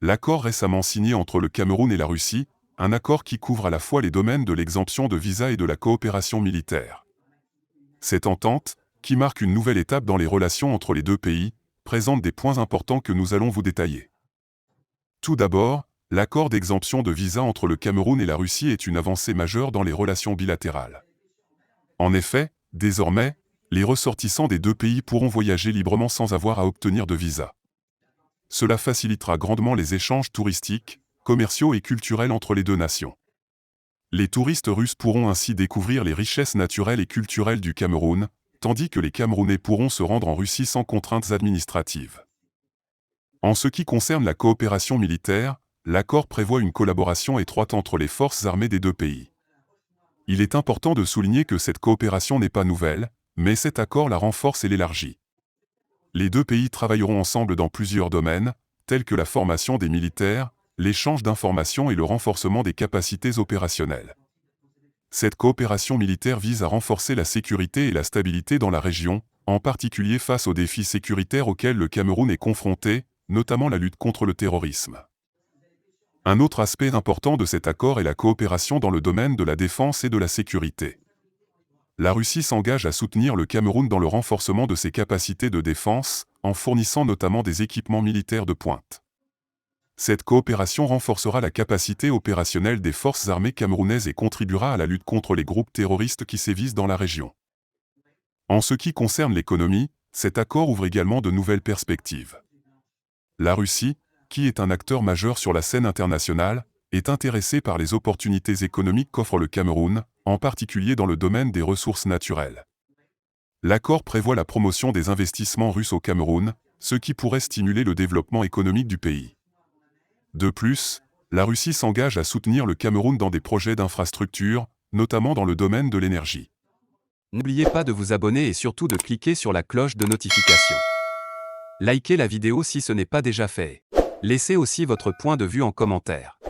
l'accord récemment signé entre le Cameroun et la Russie, un accord qui couvre à la fois les domaines de l'exemption de visa et de la coopération militaire. Cette entente, qui marque une nouvelle étape dans les relations entre les deux pays, présente des points importants que nous allons vous détailler. Tout d'abord, l'accord d'exemption de visa entre le Cameroun et la Russie est une avancée majeure dans les relations bilatérales. En effet, désormais, les ressortissants des deux pays pourront voyager librement sans avoir à obtenir de visa. Cela facilitera grandement les échanges touristiques, commerciaux et culturels entre les deux nations. Les touristes russes pourront ainsi découvrir les richesses naturelles et culturelles du Cameroun, tandis que les Camerounais pourront se rendre en Russie sans contraintes administratives. En ce qui concerne la coopération militaire, l'accord prévoit une collaboration étroite entre les forces armées des deux pays. Il est important de souligner que cette coopération n'est pas nouvelle, mais cet accord la renforce et l'élargit. Les deux pays travailleront ensemble dans plusieurs domaines, tels que la formation des militaires, l'échange d'informations et le renforcement des capacités opérationnelles. Cette coopération militaire vise à renforcer la sécurité et la stabilité dans la région, en particulier face aux défis sécuritaires auxquels le Cameroun est confronté, notamment la lutte contre le terrorisme. Un autre aspect important de cet accord est la coopération dans le domaine de la défense et de la sécurité. La Russie s'engage à soutenir le Cameroun dans le renforcement de ses capacités de défense, en fournissant notamment des équipements militaires de pointe. Cette coopération renforcera la capacité opérationnelle des forces armées camerounaises et contribuera à la lutte contre les groupes terroristes qui sévissent dans la région. En ce qui concerne l'économie, cet accord ouvre également de nouvelles perspectives. La Russie, qui est un acteur majeur sur la scène internationale, est intéressée par les opportunités économiques qu'offre le Cameroun, en particulier dans le domaine des ressources naturelles. L'accord prévoit la promotion des investissements russes au Cameroun, ce qui pourrait stimuler le développement économique du pays. De plus, la Russie s'engage à soutenir le Cameroun dans des projets d'infrastructure, notamment dans le domaine de l'énergie. N'oubliez pas de vous abonner et surtout de cliquer sur la cloche de notification. Likez la vidéo si ce n'est pas déjà fait. Laissez aussi votre point de vue en commentaire.